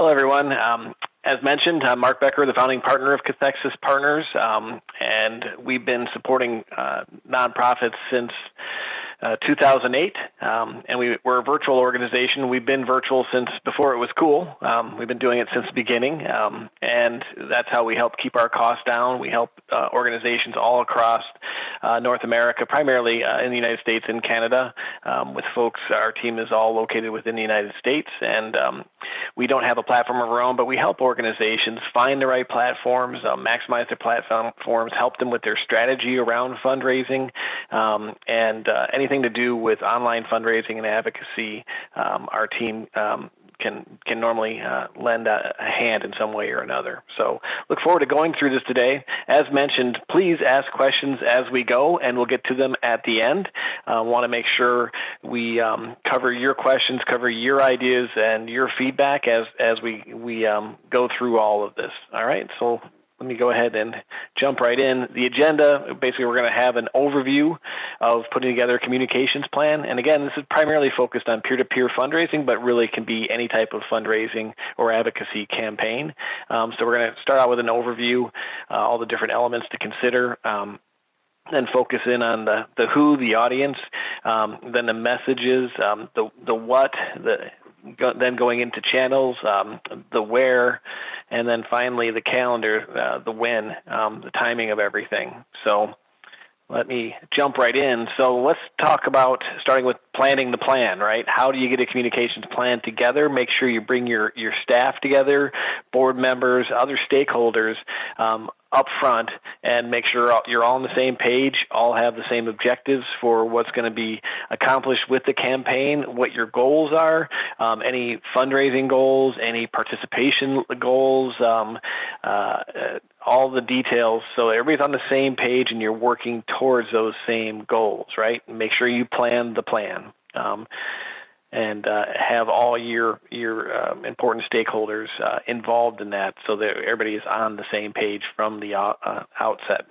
Hello, everyone. As mentioned, I'm Mark Becker, the founding partner of Cathexis Partners, and we've been supporting nonprofits since 2008, and we're a virtual organization. We've been virtual since before it was cool. We've been doing it since the beginning, and that's how we help keep our costs down. We help organizations all across North America, primarily in the United States and Canada, with folks. Our team is all located within the United States, and we don't have a platform of our own, but we help organizations find the right platforms, maximize their platforms, help them with their strategy around fundraising, and anything to do with online fundraising and advocacy. Our team can normally lend a hand in some way or another. So look forward to going through this today. As mentioned, please ask questions as we go, and we'll get to them at the end. Want to make sure we cover your questions, cover your ideas, and your feedback as we go through all of this. All right, so let me go ahead and jump right in. The agenda, basically we're going to have an overview of putting together a communications plan. And again, this is primarily focused on peer-to-peer fundraising, but really can be any type of fundraising or advocacy campaign. So we're going to start out with an overview, all the different elements to consider. Then focus in on the who, the audience, then the messages, the what, then going into channels, the where, and then finally the calendar, the when, the timing of everything. So let me jump right in. So let's talk about starting with planning the plan, right? How do you get a communications plan together? Make sure you bring your staff together, board members, other stakeholders, up front, and make sure you're all on the same page, all have the same objectives for what's going to be accomplished with the campaign, what your goals are, any fundraising goals, any participation goals, all the details, so everybody's on the same page and you're working towards those same goals, right? Make sure you plan the plan. And have all your important stakeholders involved in that so that everybody is on the same page from the outset.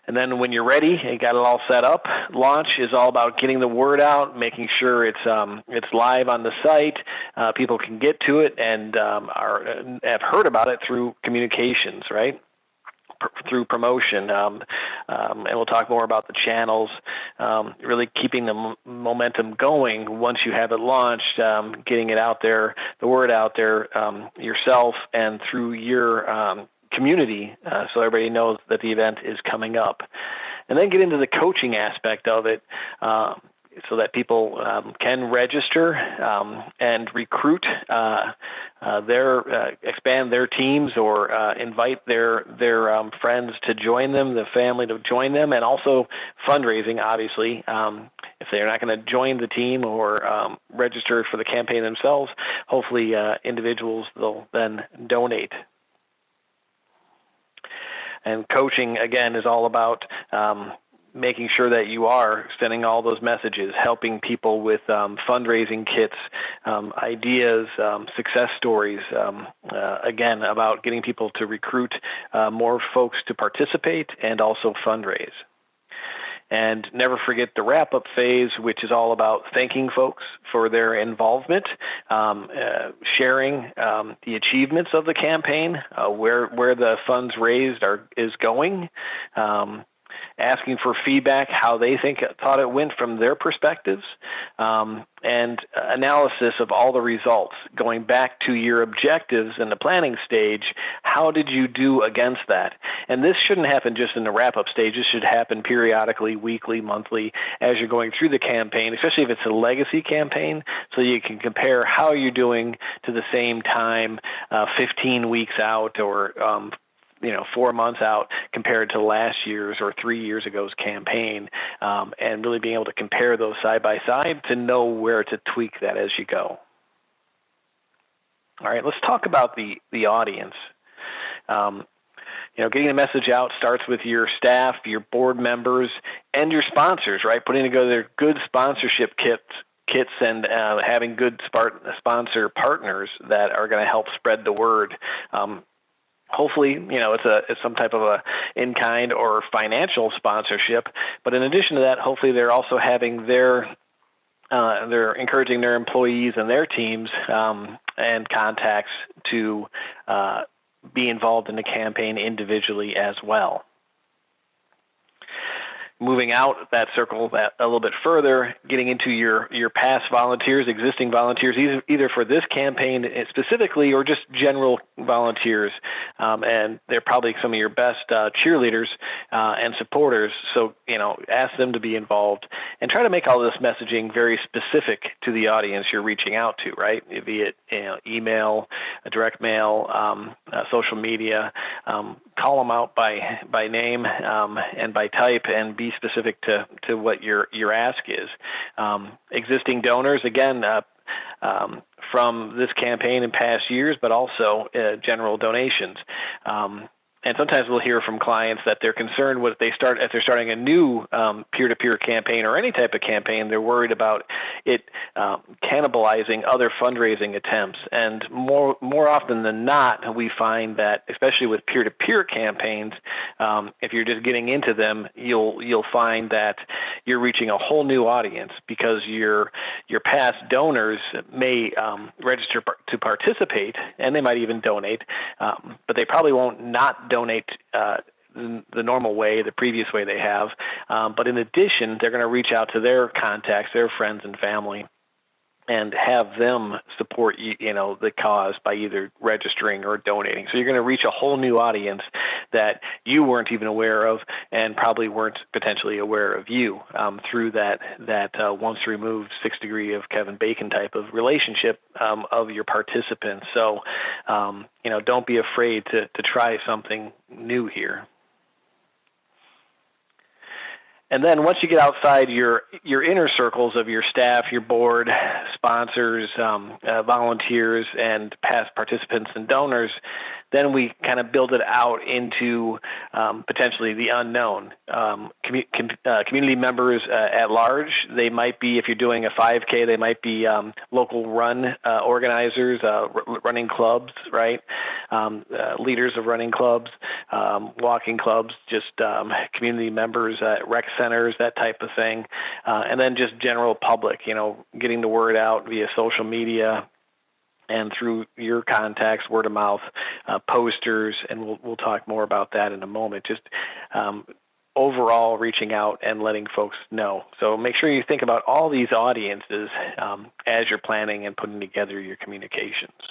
And then when you're ready, you got it all set up. Launch is all about getting the word out, making sure it's live on the site, people can get to it and have heard about it through communications, right? Through promotion, and we'll talk more about the channels, really keeping the momentum going once you have it launched, getting it out there, the word out there yourself and through your community so everybody knows that the event is coming up. And then get into the coaching aspect of it so that people can register and recruit expand their teams or invite their friends to join them, the family to join them, and also fundraising, obviously. If they're not going to join the team or register for the campaign themselves, hopefully individuals will then donate. And coaching, again, is all about making sure that you are sending all those messages, helping people with fundraising kits, ideas, success stories, again, about getting people to recruit more folks to participate and also fundraise. And never forget the wrap-up phase, which is all about thanking folks for their involvement, sharing the achievements of the campaign, where the funds raised is going, asking for feedback, how they thought it went from their perspectives, and analysis of all the results. Going back to your objectives in the planning stage, how did you do against that? And this shouldn't happen just in the wrap-up stage. This should happen periodically, weekly, monthly, as you're going through the campaign, especially if it's a legacy campaign, so you can compare how you're doing to the same time 15 weeks out or 4 months out compared to last year's or 3 years ago's campaign, and really being able to compare those side by side to know where to tweak that as you go. All right, let's talk about the audience. Getting the message out starts with your staff, your board members, and your sponsors, right? Putting together good sponsorship kits and having good sponsor partners that are going to help spread the word. Hopefully, it's some type of a in-kind or financial sponsorship. But in addition to that, hopefully they're also having they're encouraging their employees and their teams and contacts to be involved in the campaign individually as well. Moving out that circle a little bit further, getting into your past volunteers, existing volunteers, either for this campaign specifically or just general volunteers. And they're probably some of your best cheerleaders and supporters. So, ask them to be involved and try to make all this messaging very specific to the audience you're reaching out to, right? Be it email, direct mail, social media. Call them out by name and by type, and be specific to what your ask is. Existing donors, again, from this campaign in past years, but also general donations. And sometimes we'll hear from clients that they're concerned if they're starting a new peer-to-peer campaign or any type of campaign, they're worried about it cannibalizing other fundraising attempts. And more often than not, we find that, especially with peer-to-peer campaigns, if you're just getting into them, you'll find that you're reaching a whole new audience, because your past donors may register to participate, and they might even donate, but they probably won't not donate the normal way, the previous way they have. But in addition, they're going to reach out to their contacts, their friends and family, and have them support the cause by either registering or donating. So you're going to reach a whole new audience that you weren't even aware of, and probably weren't potentially aware of you through that once removed 6 degree of Kevin Bacon type of relationship of your participants. So don't be afraid to try something new here. And then once you get outside your inner circles of your staff, your board, sponsors, volunteers, and past participants and donors, then we kind of build it out into potentially the unknown. Community members at large, they might be, if you're doing a 5K, they might be local run organizers, running clubs, right? Leaders of running clubs, walking clubs, just community members at rec centers, that type of thing. And then just general public, getting the word out via social media and through your contacts, word of mouth, posters, and we'll talk more about that in a moment. Just overall reaching out and letting folks know. So make sure you think about all these audiences as you're planning and putting together your communications.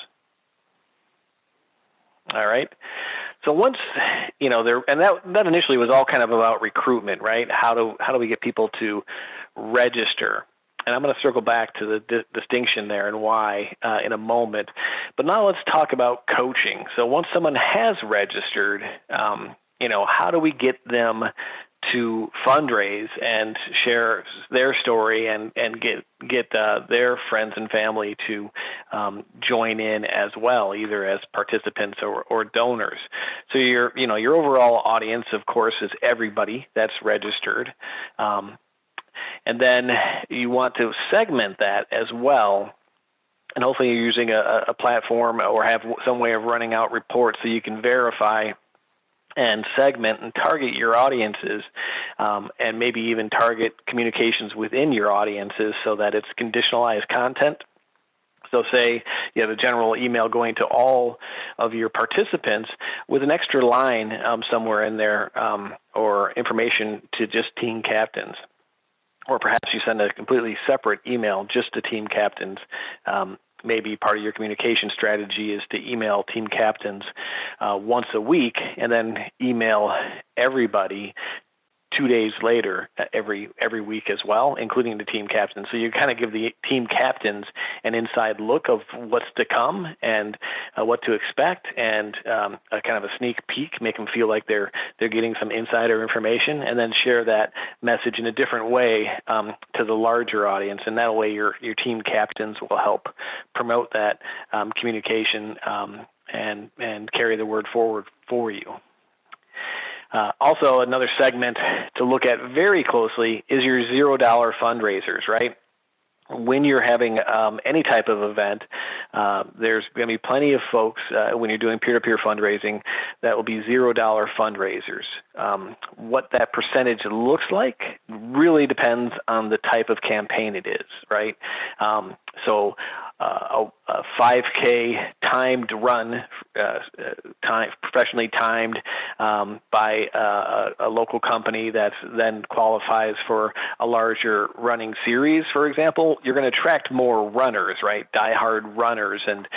All right. So once that initially was all kind of about recruitment, right? How do we get people to register? And I'm going to circle back to the distinction there and why in a moment. But now let's talk about coaching. So once someone has registered, how do we get them to fundraise and share their story and get their friends and family to join in as well, either as participants or donors? So your overall audience, of course, is everybody that's registered. And then you want to segment that as well. And hopefully you're using a platform or have some way of running out reports so you can verify and segment and target your audiences, and maybe even target communications within your audiences so that it's conditionalized content. So say you have a general email going to all of your participants with an extra line somewhere in there or information to just team captains. Or perhaps you send a completely separate email just to team captains. Maybe part of your communication strategy is to email team captains once a week and then email everybody 2 days later every week as well, including the team captains. So you kind of give the team captains an inside look of what's to come and what to expect, and a kind of a sneak peek, make them feel like they're getting some insider information, and then share that message in a different way to the larger audience. And that way your team captains will help promote that communication and carry the word forward for you. Also, another segment to look at very closely is your $0 fundraisers, right? When you're having any type of event, there's going to be plenty of folks when you're doing peer-to-peer fundraising that will be $0 fundraisers. What that percentage looks like really depends on the type of campaign it is, right? So a 5K timed run, professionally timed by a local company that then qualifies for a larger running series, for example, you're going to attract more runners, right? Diehard runners and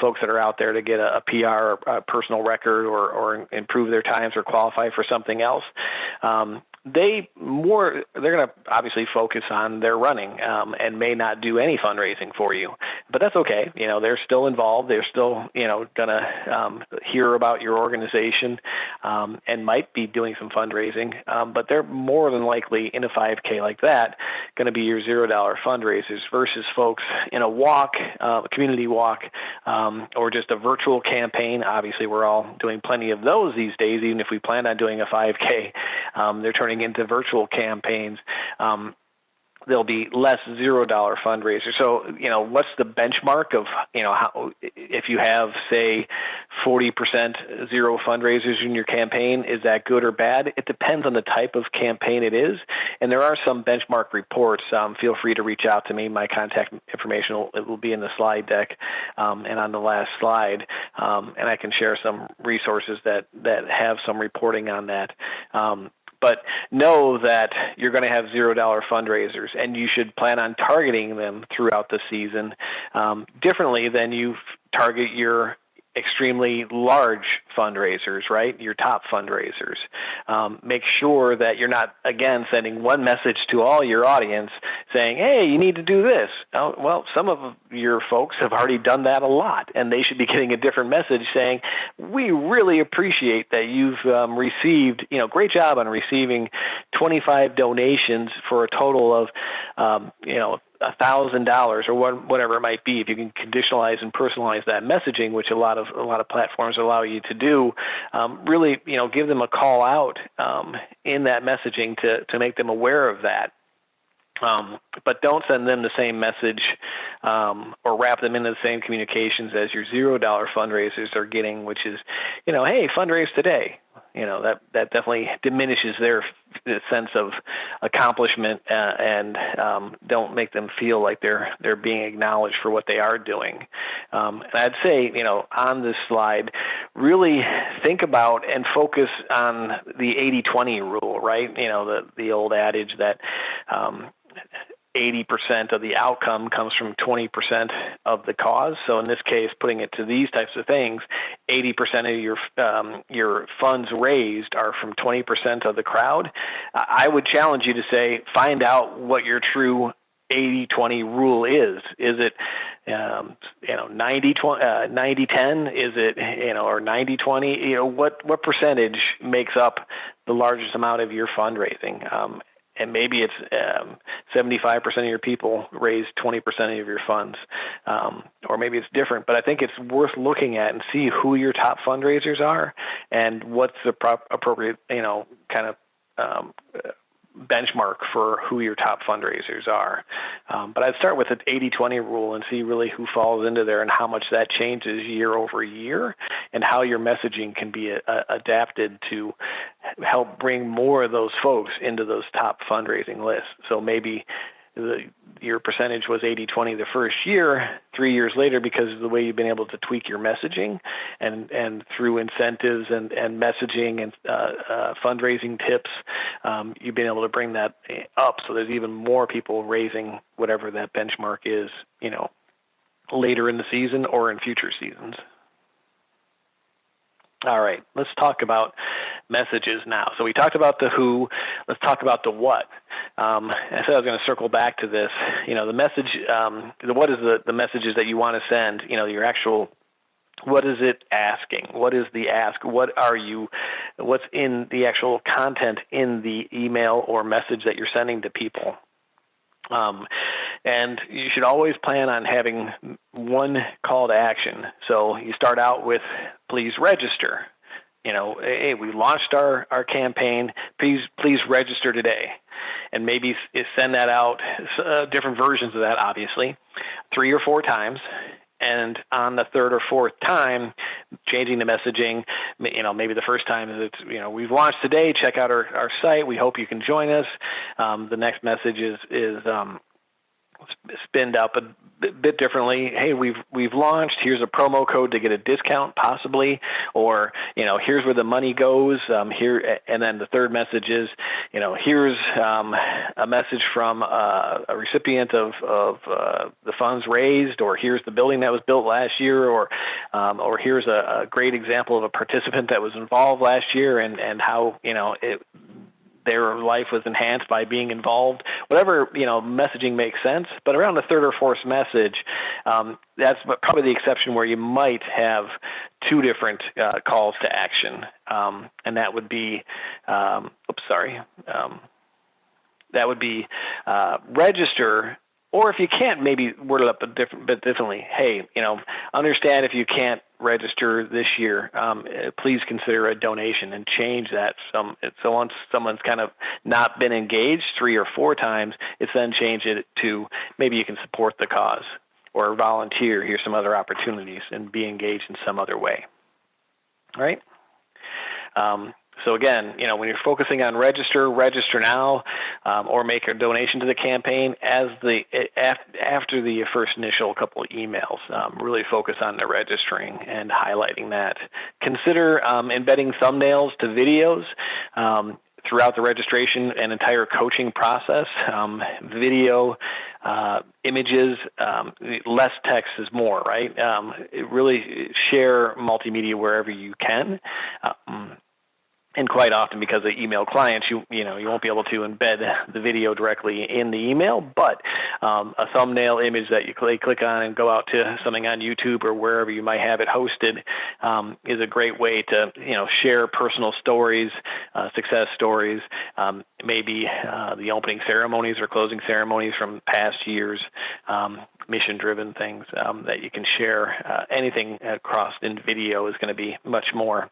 folks that are out there to get a PR, or a personal record, or improve their times or qualify for something else. They're going to obviously focus on their running and may not do any fundraising for you, but that's okay. They're still involved. They're still, going to hear about your organization and might be doing some fundraising, but they're more than likely in a 5K like that going to be your $0 fundraisers versus folks in a walk, a community walk, or just a virtual campaign. Obviously, we're all doing plenty of those these days, even if we plan on doing a 5K. They're turning into virtual campaigns. There'll be less $0 fundraisers. So, what's the benchmark of, how, if you have, say, 40% zero fundraisers in your campaign, is that good or bad? It depends on the type of campaign it is. And there are some benchmark reports. Feel free to reach out to me. My contact information will be in the slide deck and on the last slide. And I can share some resources that have some reporting on that. But know that you're going to have $0 fundraisers, and you should plan on targeting them throughout the season differently than you target your extremely large fundraisers, right? Your top fundraisers. Make sure that you're not, again, sending one message to all your audience saying, hey, you need to do this. Well, some of your folks have already done that a lot, and they should be getting a different message saying, we really appreciate that you've received, great job on receiving 25 donations for a total of, $1,000 or whatever it might be. If you can conditionalize and personalize that messaging, which a lot of platforms allow you to do, really, give them a call out in that messaging to make them aware of that. But don't send them the same message or wrap them into the same communications as your $0 fundraisers are getting, which is, hey, fundraise today. That definitely diminishes their sense of accomplishment and don't make them feel like they're being acknowledged for what they are doing. And I'd say, on this slide, really think about and focus on the 80-20 rule, right? The old adage that 80% of the outcome comes from 20% of the cause. So in this case, putting it to these types of things, 80% of your funds raised are from 20% of the crowd. I would challenge you to say, find out what your true 80-20 rule is. Is it 90-10? Is it or 90-20? What percentage makes up the largest amount of your fundraising? And maybe it's 75% of your people raise 20% of your funds, or maybe it's different. But I think it's worth looking at and see who your top fundraisers are and what's the appropriate, kind of benchmark for who your top fundraisers are. But I'd start with the 80-20 rule and see really who falls into there and how much that changes year over year and how your messaging can be adapted to help bring more of those folks into those top fundraising lists. So maybe your percentage was 80-20 the first year, 3 years later, because of the way you've been able to tweak your messaging and through incentives and messaging and fundraising tips, you've been able to bring that up. So there's even more people raising whatever that benchmark is, later in the season or in future seasons. All right, let's talk about messages now. So we talked about the who. Let's talk about the what. I said I was going to circle back to this. The message, the what is the messages that you want to send, your actual, what is it asking? What is the ask? What's in the actual content in the email or message that you're sending to people? And you should always plan on having one call to action. So you start out with, please register. Hey, we launched our campaign. Please register today. And maybe send that out, different versions of that, obviously, 3 or 4 times. And on the third or fourth time, changing the messaging, maybe the first time is it's, we've launched today, check out our site. We hope you can join us. The next message is spinned up a bit differently. Hey, we've launched. Here's a promo code to get a discount, possibly, or here's where the money goes. Here, and then the third message is, here's a message from a recipient of the funds raised, or here's the building that was built last year, or here's a great example of a participant that was involved last year, and how their life was enhanced by being involved. Whatever messaging makes sense, but around the third or fourth message, that's probably the exception where you might have two different calls to action, and that would be, that would be register. Or if you can't, maybe word it up a bit differently. Hey, understand if you can't register this year, please consider a donation, and change that. So once someone's kind of not been engaged 3 or 4 times, it's then change it to maybe you can support the cause or volunteer. Here's some other opportunities, and be engaged in some other way. All right. So again, when you're focusing on register now, or make a donation to the campaign after the first initial couple of emails, really focus on the registering and highlighting that. Consider embedding thumbnails to videos throughout the registration and entire coaching process. Video, images, less text is more, right? Really share multimedia wherever you can. And quite often, because of email clients, you won't be able to embed the video directly in the email, but a thumbnail image that you click on and go out to something on YouTube or wherever you might have it hosted is a great way to share personal stories, success stories, maybe the opening ceremonies or closing ceremonies from past years, mission-driven things that you can share. Anything across in video is going to be much more.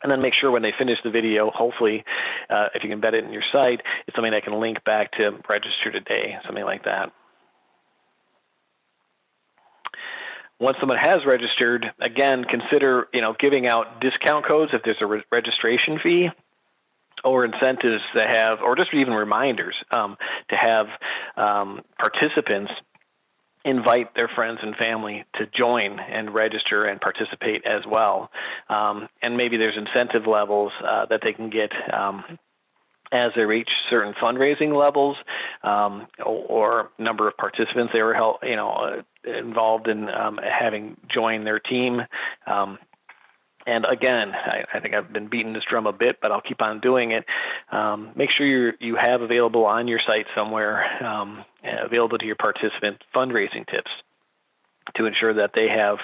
And then make sure when they finish the video, hopefully, if you can embed it in your site, it's something that can link back to register today, something like that. Once someone has registered, again, consider giving out discount codes if there's a registration fee, or incentives to have, or just even reminders to have participants invite their friends and family to join and register and participate as well. And maybe there's incentive levels that they can get as they reach certain fundraising levels, or number of participants they were involved in having joined their team. And again, I think I've been beating this drum a bit, but I'll keep on doing it. Make sure you have available on your site somewhere, available to your participants, fundraising tips to ensure that they have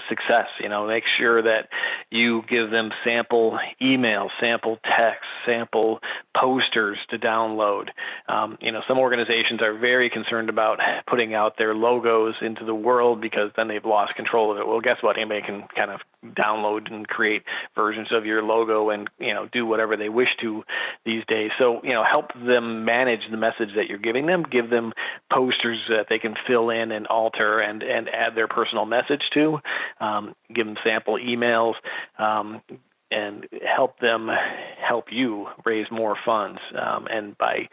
success. Make sure that you give them sample emails, sample text, sample posters to download. Some organizations are very concerned about putting out their logos into the world because then they've lost control of it. Well, guess what? Anybody can kind of download and create versions of your logo and do whatever they wish to these days. So help them manage the message that you're giving them. Give them posters that they can fill in and alter and add their personal message to. Give them sample emails. And help them help you raise more funds, and by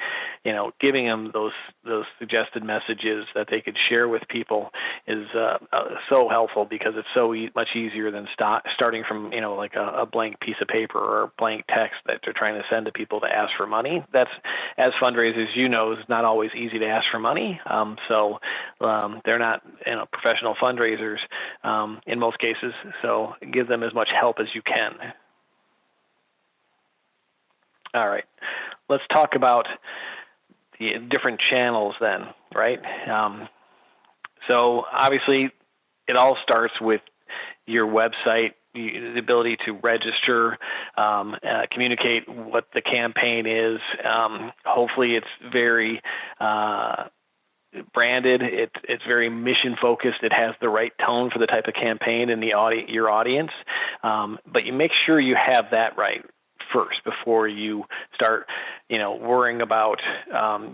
giving them those suggested messages that they could share with people is so helpful, because it's so much easier than starting from like a blank piece of paper or blank text that they're trying to send to people to ask for money. That's, as fundraisers, is not always easy to ask for money. So they're not professional fundraisers in most cases. So give them as much help as you can. All right, let's talk about the different channels then, right? So obviously, it all starts with your website, the ability to register, communicate what the campaign is. Hopefully, it's very branded. It's very mission focused. It has the right tone for the type of campaign and your audience. But you make sure you have that right first before you start, worrying about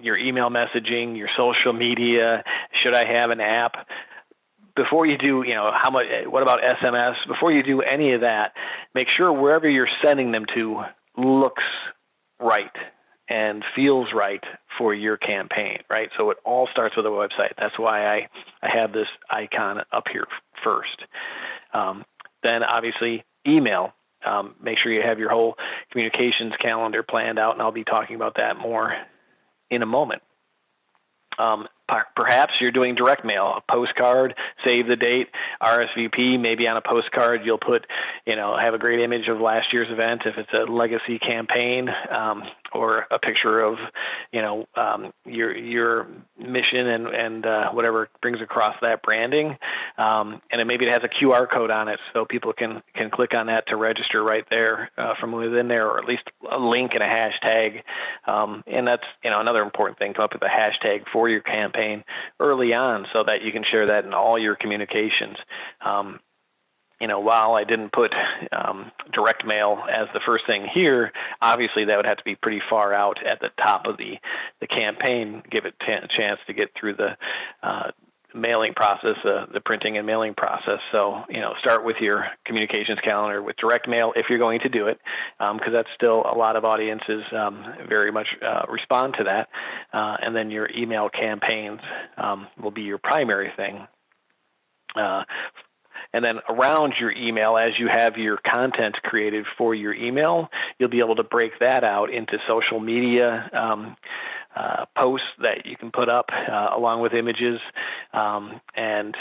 your email messaging, your social media. Should I have an app? Before you do, how much? What about SMS? Before you do any of that, make sure wherever you're sending them to looks right and feels right for your campaign, right? So it all starts with a website. That's why I have this icon up here first. Then obviously email. Make sure you have your whole communications calendar planned out, and I'll be talking about that more in a moment. Perhaps you're doing direct mail, a postcard, save the date, RSVP. Maybe on a postcard you'll put, have a great image of last year's event if it's a legacy campaign, or a picture of, your mission and whatever brings across that branding. And then maybe it has a QR code on it so people can click on that to register right there from within there, or at least a link and a hashtag. And that's, another important thing, come up with a hashtag for your campaign early on so that you can share that in all your communications. While I didn't put direct mail as the first thing here, obviously that would have to be pretty far out at the top of the campaign, give it a chance to get through the mailing process, the printing and mailing process. So, start with your communications calendar with direct mail if you're going to do it, because that's still a lot of audiences very much respond to that. And then your email campaigns will be your primary thing. And then around your email, as you have your content created for your email, you'll be able to break that out into social media posts that you can put up along with images, and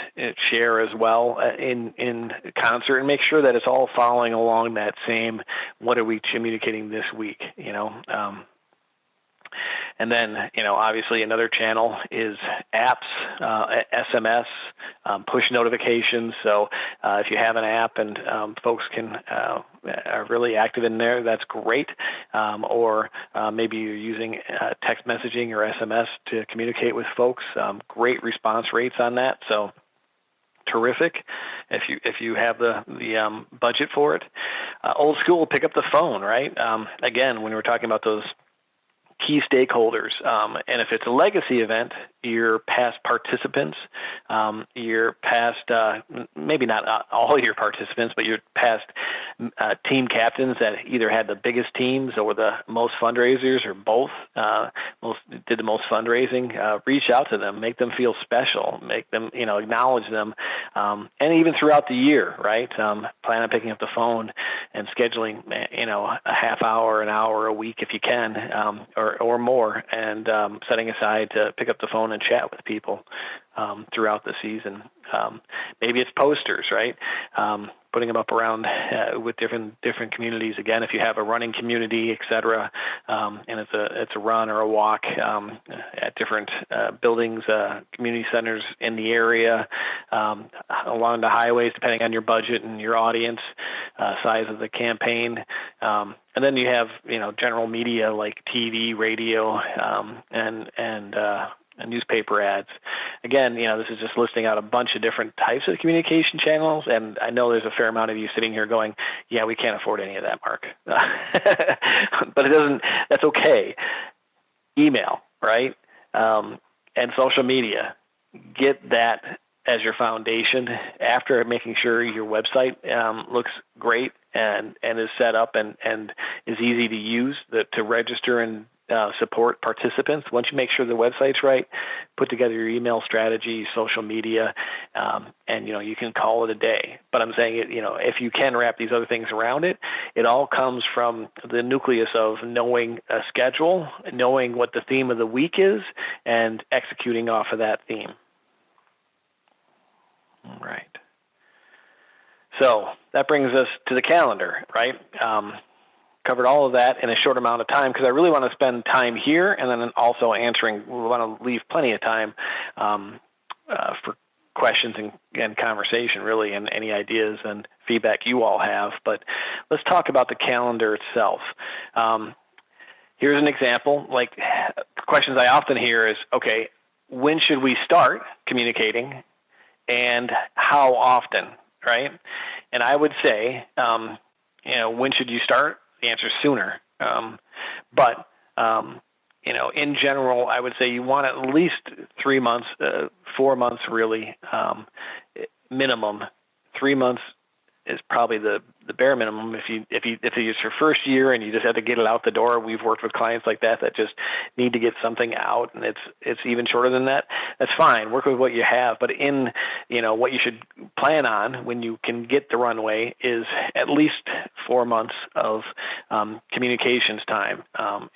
share as well in concert, and make sure that it's all following along that same, what are we communicating this week, And then, obviously another channel is apps, SMS, push notifications. So if you have an app and folks are really active in there, that's great. Or maybe you're using text messaging or SMS to communicate with folks. Great response rates on that. So terrific if you have the budget for it. Old school, pick up the phone, right? Again, when we're talking about those key stakeholders, and if it's a legacy event, your past participants, your past, maybe not all your participants, but your past team captains that either had the biggest teams or the most fundraisers, or both, did the most fundraising, reach out to them, make them feel special, make them, acknowledge them, and even throughout the year, right? Plan on picking up the phone and scheduling, a half hour, an hour a week if you can, or more, and setting aside to pick up the phone and chat with people throughout the season. Maybe it's posters, right? Putting them up around with different communities. Again, if you have a running community, et cetera, and it's a run or a walk at different buildings, community centers in the area, along the highways, depending on your budget and your audience, size of the campaign. And then you have, general media like TV, radio, and newspaper ads. Again, this is just listing out a bunch of different types of communication channels, and I know there's a fair amount of you sitting here going, yeah, we can't afford any of that, Mark. But that's okay. Email, right? And social media. Get that as your foundation after making sure your website looks great and is set up and is easy to use, to register and support participants. Once you make sure the website's right, put together your email strategy, social media, and you can call it a day. But I'm saying if you can wrap these other things around it, it all comes from the nucleus of knowing a schedule, knowing what the theme of the week is, and executing off of that theme. All right. So that brings us to the calendar, right? Covered all of that in a short amount of time because I really want to spend time here and then also answering. We want to leave plenty of time for questions and conversation, really, and any ideas and feedback you all have. But let's talk about the calendar itself. Here's an example. Like, questions I often hear is, okay, when should we start communicating and how often, right? And I would say, when should you start? The answer is sooner. But in general, I would say you want at least 3 months, 4 months really, minimum, 3 months is probably the bare minimum. If it's your first year and you just have to get it out the door, we've worked with clients like that just need to get something out, and it's even shorter than that. That's fine. Work with what you have, but in what you should plan on when you can get the runway is at least 4 months of communications time.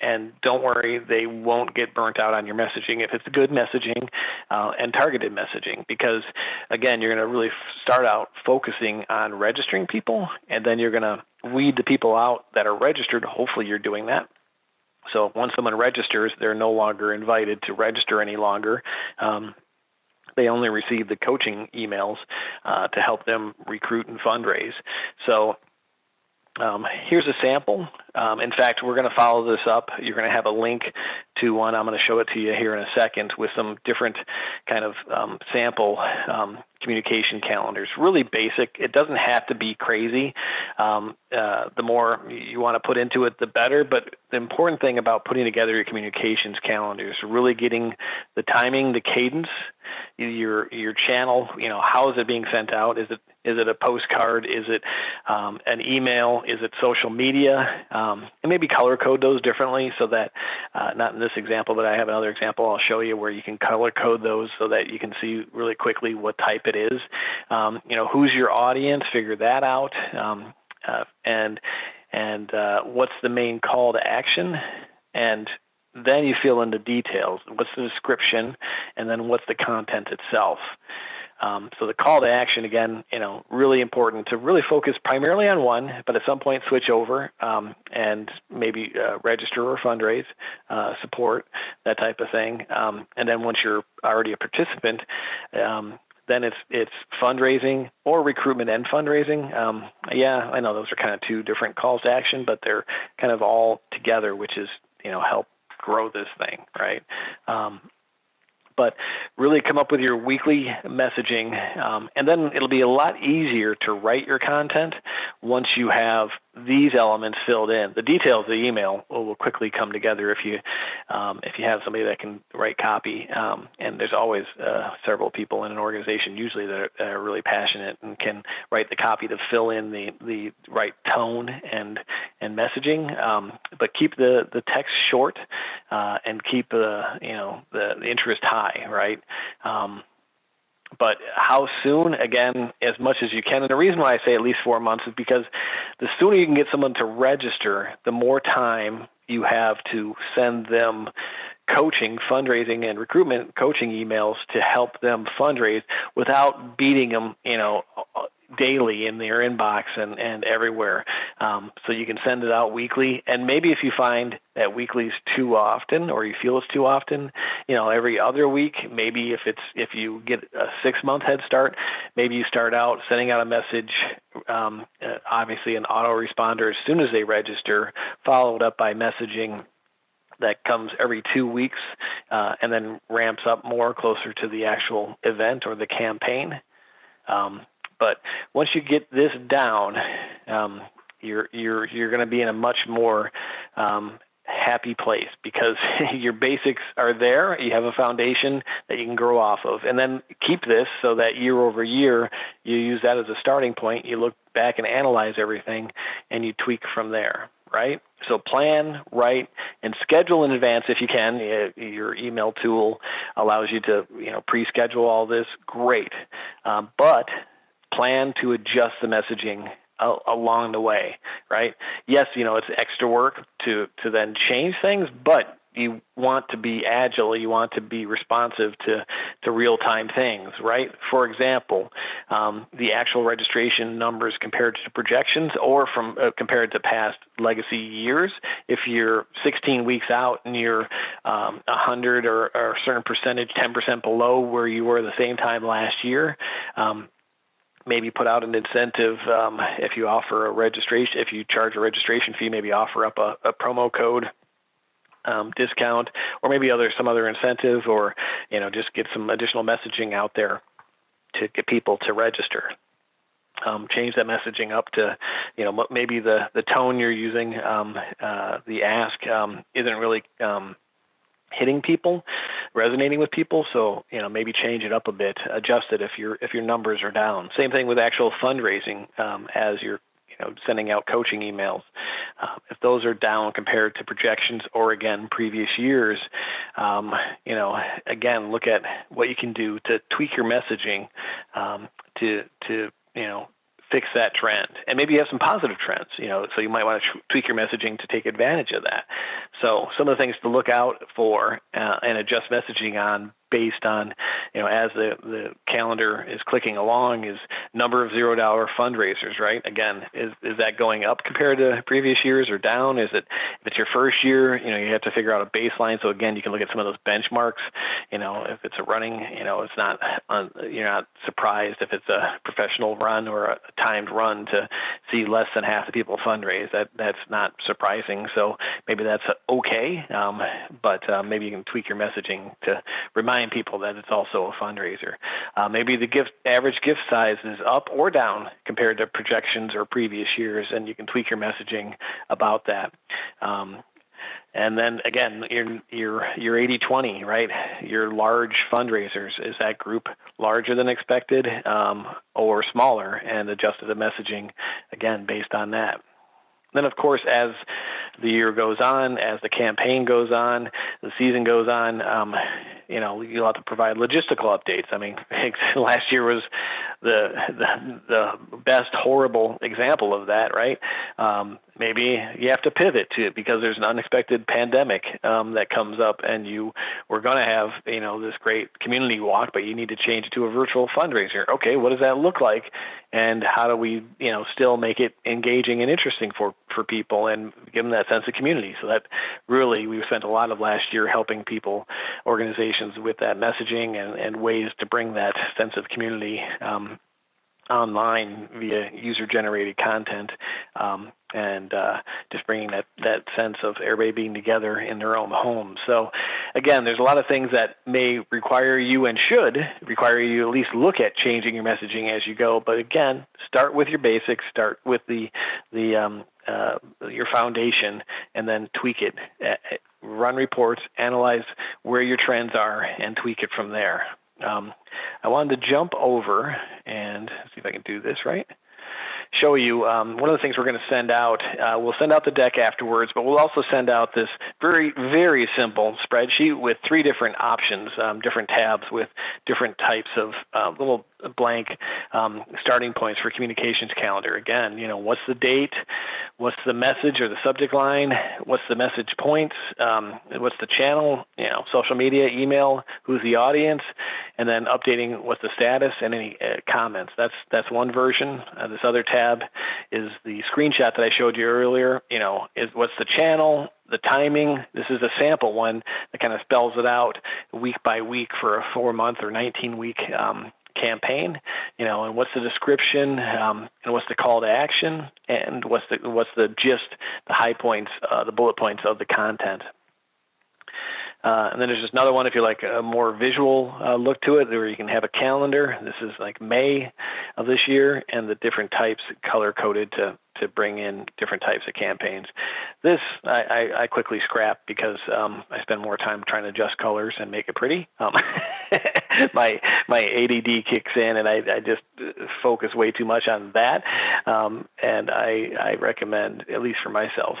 And don't worry, they won't get burnt out on your messaging if it's good messaging and targeted messaging, because again, you're going to really start out focusing on registering people, and then you're going to weed the people out that are registered. Hopefully you're doing that. So once someone registers, they're no longer invited to register any longer. They only receive the coaching emails to help them recruit and fundraise. So here's a sample. In fact, we're going to follow this up. You're going to have a link to one. I'm going to show it to you here in a second with some different kind of sample communication calendars. Really basic. It doesn't have to be crazy. The more you want to put into it, the better. But the important thing about putting together your communications calendar is really getting the timing, the cadence, your channel. How is it being sent out? Is it a postcard? Is it an email? Is it social media? And maybe color code those differently so that, not in this example, but I have another example I'll show you where you can color code those so that you can see really quickly what type it is. Who's your audience? Figure that out. And what's the main call to action? And then you fill in the details. What's the description? And then what's the content itself? So the call to action, again, really important to really focus primarily on one, but at some point switch over and maybe register or fundraise, support, that type of thing. And then once you're already a participant, then it's fundraising or recruitment and fundraising. Yeah, I know those are kind of two different calls to action, but they're kind of all together, which is, help grow this thing, right? But really come up with your weekly messaging, and then it'll be a lot easier to write your content once you have these elements filled in. The details of the email will quickly come together if you have somebody that can write copy, and there's always several people in an organization usually that are really passionate and can write the copy to fill in the right tone and messaging, but keep the text short and keep the interest high, right? But how soon, again, as much as you can. And the reason why I say at least 4 months is because the sooner you can get someone to register, the more time you have to send them coaching, fundraising, and recruitment coaching emails to help them fundraise without beating them, daily in their inbox and everywhere. So you can send it out weekly. And maybe if you find that weekly is too often, or you feel it's too often, every other week, maybe if you get a 6-month head start, maybe you start out sending out a message, obviously an autoresponder as soon as they register, followed up by messaging that comes every 2 weeks, and then ramps up more closer to the actual event or the campaign. But once you get this down, you're going to be in a much more happy place because your basics are there. You have a foundation that you can grow off of, and then keep this so that year over year you use that as a starting point. You look back and analyze everything, and you tweak from there. Right? So plan, write, and schedule in advance if you can. Your email tool allows you to, pre-schedule all this. Great. But plan to adjust the messaging along the way, right? Yes, it's extra work to then change things, but you want to be agile. You want to be responsive to real-time things, right? For example, the actual registration numbers compared to projections or from compared to past legacy years. If you're 16 weeks out and you're 100 or a certain percentage, 10% below where you were the same time last year, maybe put out an incentive if you offer a registration. If you charge a registration fee, maybe offer up a promo code. Discount, or maybe some other incentive, or just get some additional messaging out there to get people to register. Change that messaging up to, maybe the tone you're using, the ask isn't really hitting people, resonating with people. So, maybe change it up a bit, adjust it if your numbers are down. Same thing with actual fundraising, as you're sending out coaching emails. If those are down compared to projections or, again, previous years, again, look at what you can do to tweak your messaging to fix that trend. And maybe you have some positive trends, so you might want to tweak your messaging to take advantage of that. So some of the things to look out for and adjust messaging on based on, as the calendar is clicking along, is number of $0 fundraisers, right? Again, is that going up compared to previous years or down? Is it, if it's your first year, you have to figure out a baseline. So again, you can look at some of those benchmarks. If it's a running, it's not, you're not surprised if it's a professional run or a timed run to see less than half the people fundraise. That's not surprising. So maybe that's okay, but maybe you can tweak your messaging to remind people that it's also a fundraiser. Maybe the average gift size is up or down compared to projections or previous years, and you can tweak your messaging about that. And then again, your 80-20, right? Your large fundraisers, is that group larger than expected or smaller, and adjusted the messaging again based on that. Then, of course, as the year goes on, as the campaign goes on, the season goes on, you'll have to provide logistical updates. I mean, last year was the best horrible example of that, right? Maybe you have to pivot to it because there's an unexpected pandemic that comes up, and you were going to have this great community walk, but you need to change it to a virtual fundraiser. Okay, what does that look like, and how do we still make it engaging and interesting for people and give them that sense of community? So that really, we spent a lot of last year helping people, organizations, with that messaging and ways to bring that sense of community online via user-generated content, and just bringing that sense of everybody being together in their own home. So again, there's a lot of things that may require you, and should require you to at least look at changing your messaging as you go. But again, start with your basics, start with your foundation, and then tweak it. Run reports, analyze where your trends are, and tweak it from there. I wanted to jump over and see if I can do this right. Show you one of the things we're going to send out. We'll send out the deck afterwards, but we'll also send out this very, very simple spreadsheet with 3 different options, different tabs with different types of little blank starting points for communications calendar. Again, what's the date? What's the message or the subject line? What's the message points? What's the channel? Social media, email, who's the audience? And then updating what's the status and any comments. That's one version. This other tab is the screenshot that I showed you earlier. Is what's the channel, the timing. This is a sample one that kind of spells it out week by week for a 4-month or 19-week campaign, and what's the description, and what's the call to action, and what's the gist, the high points, the bullet points of the content. And then there's just another one if you like a more visual look to it, where you can have a calendar. This is like May of this year, and the different types color-coded to bring in different types of campaigns. This I quickly scrap because I spend more time trying to adjust colors and make it pretty. My ADD kicks in, and I just focus way too much on that. And I recommend, at least for myself,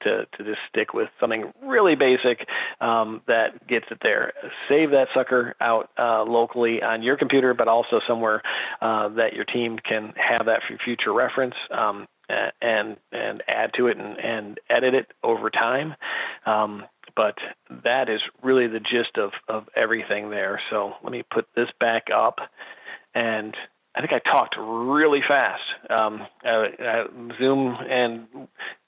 to just stick with something really basic that gets it there. Save that sucker out locally on your computer, but also somewhere that your team can have that for future reference. And add to it and edit it over time. But that is really the gist of everything there. So let me put this back up. And I think I talked really fast. Zoom and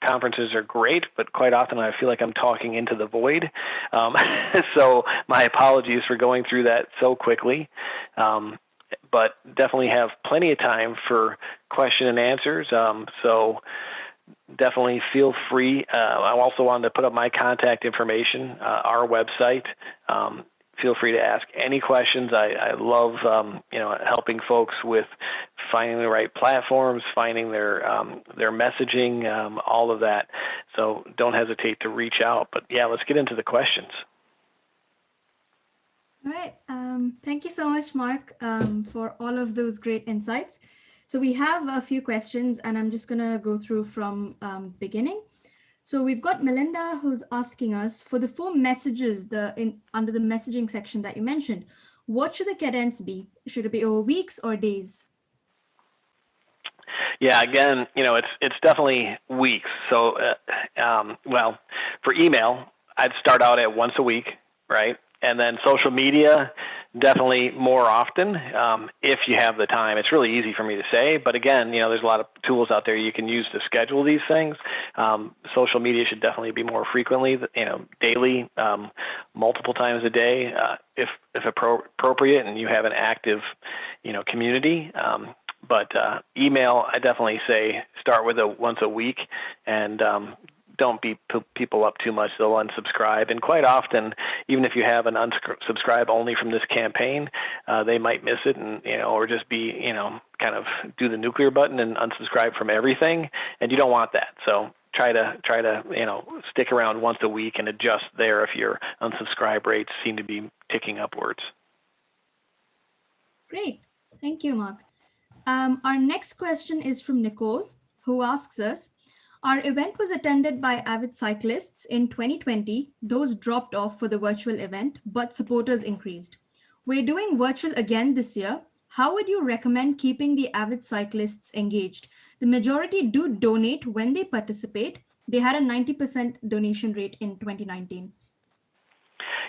conferences are great, but quite often I feel like I'm talking into the void. So my apologies for going through that so quickly. But definitely have plenty of time for question and answers. So definitely feel free. I also wanted to put up my contact information, our website. Feel free to ask any questions. I love helping folks with finding the right platforms, finding their messaging, all of that. So don't hesitate to reach out. But yeah, let's get into the questions. All right. Thank you so much, Mark, for all of those great insights. So we have a few questions, and I'm just going to go through from beginning. So we've got Melinda who's asking us for the 4 messages under the messaging section that you mentioned. What should the cadence be? Should it be over weeks or days? Yeah, again, it's definitely weeks. So, well, for email, I'd start out at once a week, right? And then social media, definitely more often if you have the time. It's really easy for me to say, but again, there's a lot of tools out there you can use to schedule these things. Social media should definitely be more frequently, daily, multiple times a day, if appropriate, and you have an active, community. But email, I definitely say start with a once a week, and don't beat people up too much. They'll unsubscribe. And quite often, even if you have an unsubscribe only from this campaign, they might miss it, and or just be kind of do the nuclear button and unsubscribe from everything. And you don't want that. So try to stick around once a week and adjust there if your unsubscribe rates seem to be ticking upwards. Great. Thank you, Mark. Our next question is from Nicole, who asks us, our event was attended by avid cyclists in 2020. Those dropped off for the virtual event, but supporters increased. We're doing virtual again this year. How would you recommend keeping the avid cyclists engaged? The majority do donate when they participate. They had a 90% donation rate in 2019.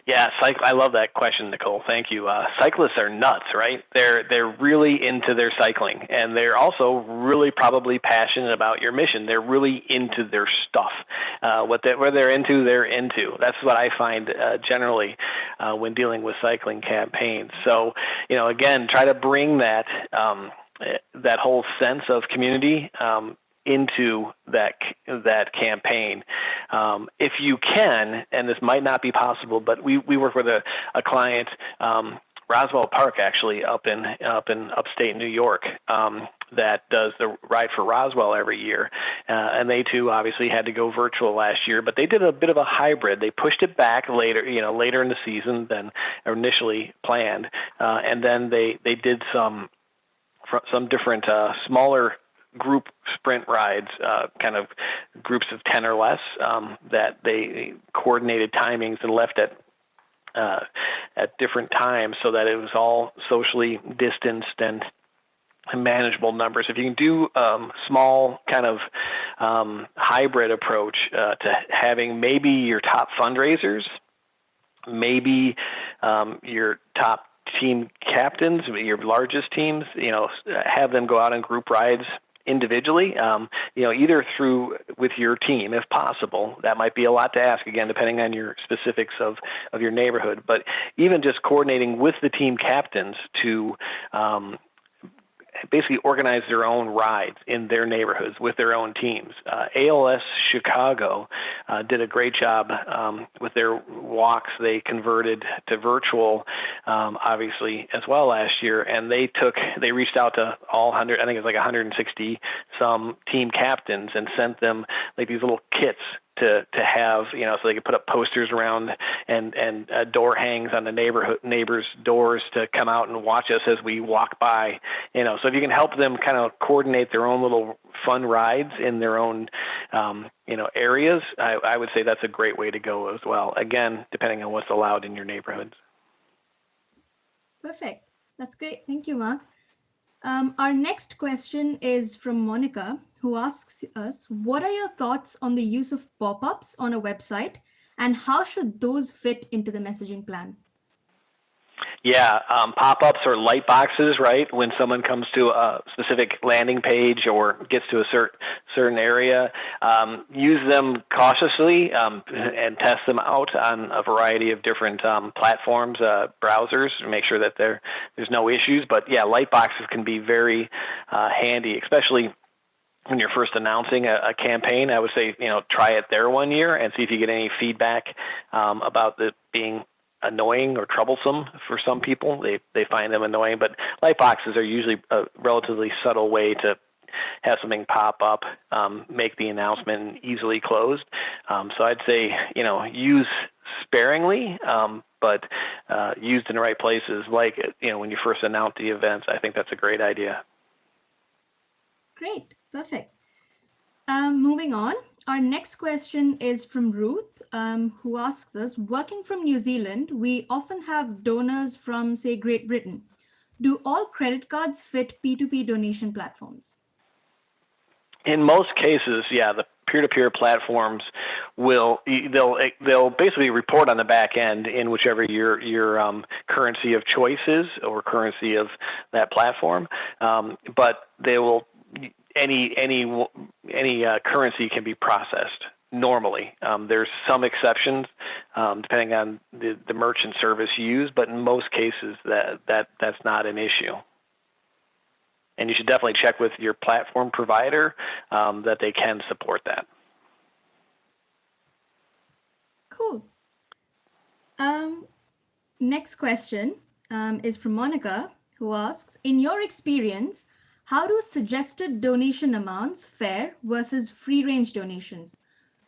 Yeah, I love that question, Nicole. Thank you. Cyclists are nuts, right? They're really into their cycling, and they're also really probably passionate about your mission. They're really into their stuff. What they're into, they're into. That's what I find generally when dealing with cycling campaigns. So, again, try to bring that that whole sense of community into that campaign. If you can, and this might not be possible, but we work with a client, Roswell Park, actually, up in upstate New York, that does the Ride for Roswell every year. And they too obviously had to go virtual last year, but they did a bit of a hybrid. They pushed it back later in the season than initially planned. And then they did some different smaller group sprint rides, kind of groups of 10 or less, that they coordinated timings and left at different times so that it was all socially distanced and manageable numbers. If you can do small kind of hybrid approach to having maybe your top fundraisers, maybe your top team captains, your largest teams, have them go out on group rides individually, either with your team, if possible. That might be a lot to ask, again, depending on your specifics of your neighborhood. But even just coordinating with the team captains to basically organize their own rides in their neighborhoods with their own teams. ALS Chicago did a great job with their walks. They converted to virtual, obviously, as well last year, and they reached out to all 100, I think it was like 160 some team captains, and sent them like these little kits to have, so they could put up posters around and door hangs on the neighbors' doors to come out and watch us as we walk by, So if you can help them kind of coordinate their own little fun rides in their own, areas, I would say that's a great way to go as well. Again, depending on what's allowed in your neighborhoods. Perfect. That's great. Thank you, Mark. Our next question is from Monica, who asks us, what are your thoughts on the use of pop-ups on a website, and how should those fit into the messaging plan? Yeah, pop-ups or light boxes, right? When someone comes to a specific landing page or gets to a certain area, use them cautiously and test them out on a variety of different platforms, browsers, to make sure that there's no issues. But yeah, light boxes can be very handy, especially when you're first announcing a campaign. I would say, try it there 1 year and see if you get any feedback about it being annoying or troublesome for some people. They find them annoying, but light boxes are usually a relatively subtle way to have something pop up, make the announcement easily closed. So I'd say, use sparingly, but used in the right places, like when you first announce the events, I think that's a great idea. Great, perfect. Moving on, our next question is from Ruth, who asks us, working from New Zealand, we often have donors from, say, Great Britain. Do all credit cards fit P2P donation platforms? In most cases, yeah, the peer-to-peer platforms they'll basically report on the back end in whichever your currency of choice is or currency of that platform, but they will. Any currency can be processed normally. There's some exceptions depending on the merchant service used, but in most cases that's not an issue. And you should definitely check with your platform provider that they can support that. Cool. Next question is from Monica, who asks, in your experience, how do suggested donation amounts fare versus free-range donations?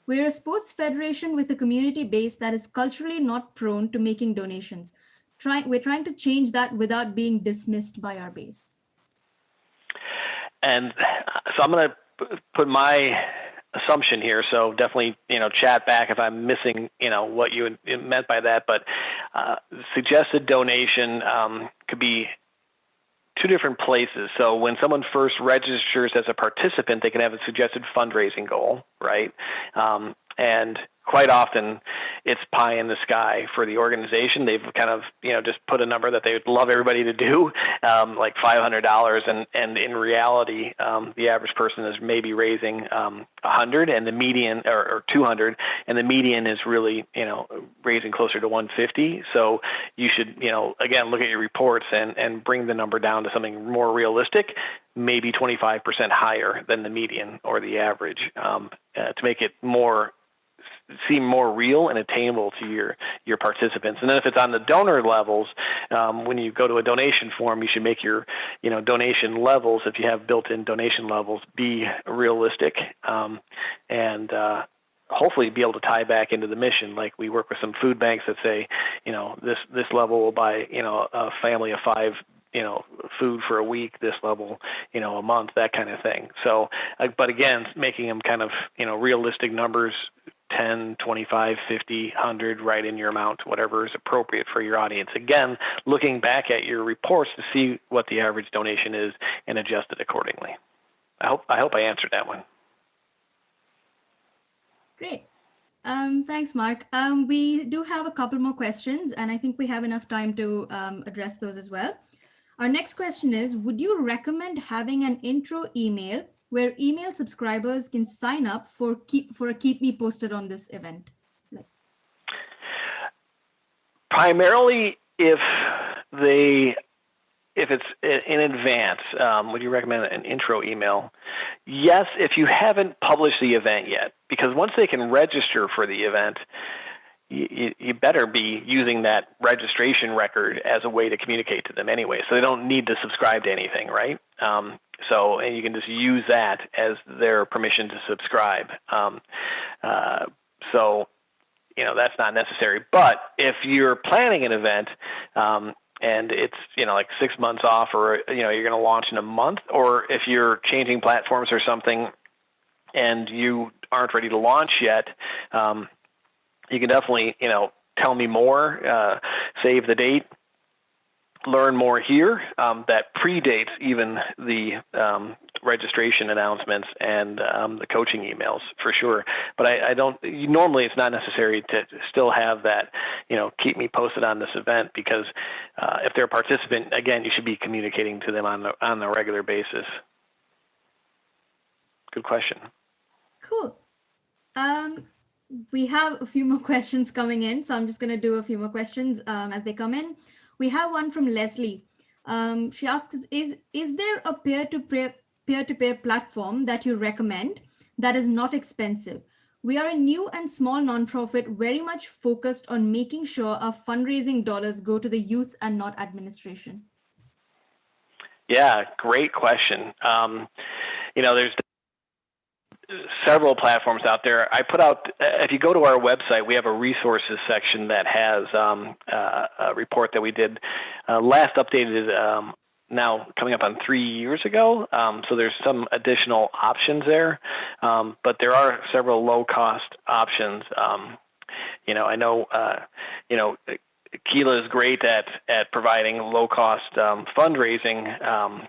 We're a sports federation with a community base that is culturally not prone to making donations. We're trying to change that without being dismissed by our base. And so I'm going to put my assumption here. So definitely, chat back if I'm missing, what you meant by that. But suggested donation could be two different places. So when someone first registers as a participant, they can have a suggested fundraising goal, right? And quite often it's pie in the sky for the organization. They've kind of, just put a number that they would love everybody to do, like $500. And in reality, the average person is maybe raising 100 and the median or 200, and the median is really, raising closer to 150. So you should, again, look at your reports and bring the number down to something more realistic, maybe 25% higher than the median or the average, to make it seem more real and attainable to your participants. And then if it's on the donor levels, when you go to a donation form, you should make your donation levels, if you have built-in donation levels, be realistic, and hopefully be able to tie back into the mission. Like we work with some food banks that say, this level will buy a family of 5 food for a week, this level, a month, that kind of thing. So, but again, making them kind of, realistic numbers, 10, 25, 50, 100, right in your amount, whatever is appropriate for your audience. Again, looking back at your reports to see what the average donation is and adjust it accordingly. I hope I answered that one. Great. Thanks, Mark. We do have a couple more questions, and I think we have enough time to address those as well. Our next question is, would you recommend having an intro email where email subscribers can sign up for a Keep Me Posted on this event? Primarily, if it's in advance, would you recommend an intro email? Yes, if you haven't published the event yet, because once they can register for the event, you better be using that registration record as a way to communicate to them anyway. So they don't need to subscribe to anything, right? And you can just use that as their permission to subscribe. That's not necessary. But if you're planning an event, and it's, like 6 months off, or, you're going to launch in a month, or if you're changing platforms or something and you aren't ready to launch yet, you can definitely, tell me more, save the date, learn more here. That predates even the registration announcements and the coaching emails for sure. But normally it's not necessary to still have that, keep me posted on this event, because if they're a participant, again, you should be communicating to them on a regular basis. Good question. Cool. We have a few more questions coming in, so I'm just going to do a few more questions as they come in. We have one from Leslie. She asks, is there a peer-to-peer platform that you recommend that is not expensive? We are a new and small nonprofit very much focused on making sure our fundraising dollars go to the youth and not administration. Yeah, great question. There's several platforms out there. I put out, if you go to our website, we have a resources section that has a report that we did last updated now coming up on 3 years ago. So there's some additional options there, but there are several low-cost options. I know, Keela is great at providing low-cost fundraising,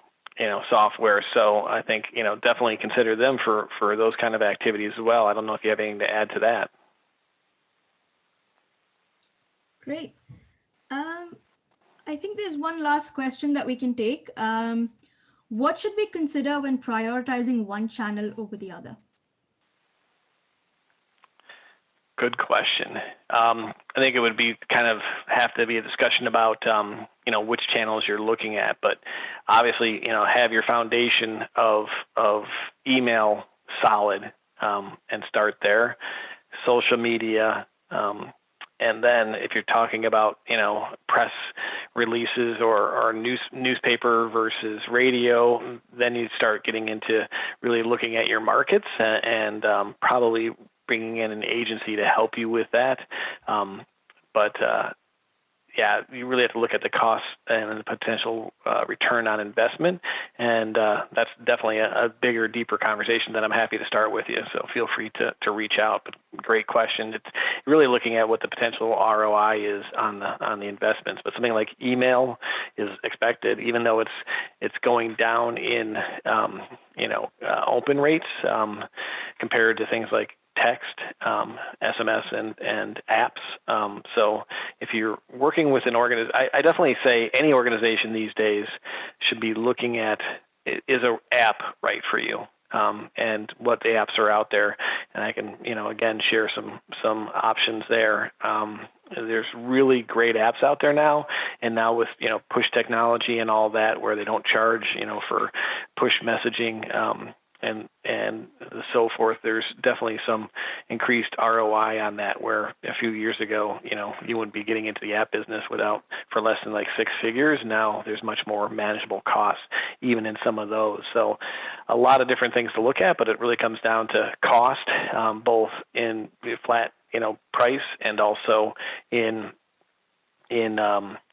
software. So I think, definitely consider them for those kind of activities as well. I don't know if you have anything to add to that. Great. I think there's one last question that we can take. What should we consider when prioritizing one channel over the other? Good question. I think it would be have to be a discussion about, which channels you're looking at, but obviously, have your foundation of email solid, and start there. Social media, and then if you're talking about, press releases or newspaper versus radio, then you start getting into really looking at your markets and probably bringing in an agency to help you with that. Yeah, you really have to look at the cost and the potential return on investment. And that's definitely a bigger, deeper conversation that I'm happy to start with you. So feel free to reach out. But great question. It's really looking at what the potential ROI is on the investments. But something like email is expected, even though it's going down in open rates compared to things like text, SMS, and apps. So if you're working with an organization, I definitely say any organization these days should be looking at, is an app right for you? And what the apps are out there. And I can, again, share some options there. There's really great apps out there now. And now with, push technology and all that, where they don't charge, for push messaging, and so forth, there's definitely some increased ROI on that, where a few years ago, you wouldn't be getting into the app business for less than like 6 figures. Now there's much more manageable costs, even in some of those. So a lot of different things to look at, but it really comes down to cost, both in flat, price, and also in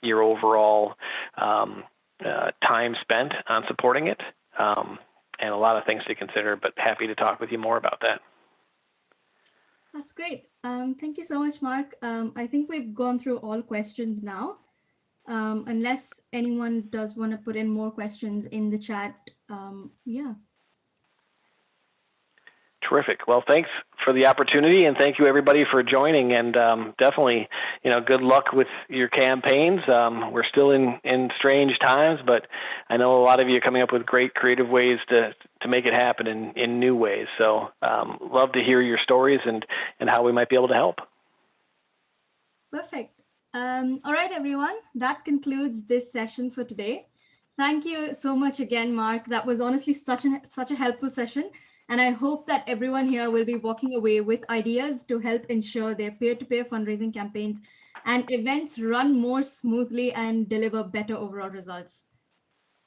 your overall time spent on supporting it. And a lot of things to consider, but happy to talk with you more about that. That's great. Thank you so much, Mark. I think we've gone through all questions now. Unless anyone does want to put in more questions in the chat. Yeah. Terrific. Well, thanks for the opportunity, and thank you everybody for joining. And definitely, good luck with your campaigns. We're still in strange times, but I know a lot of you are coming up with great creative ways to make it happen in new ways. So love to hear your stories and how we might be able to help. Perfect. All right, everyone. That concludes this session for today. Thank you so much again, Mark. That was honestly such a helpful session. And I hope that everyone here will be walking away with ideas to help ensure their peer-to-peer fundraising campaigns and events run more smoothly and deliver better overall results.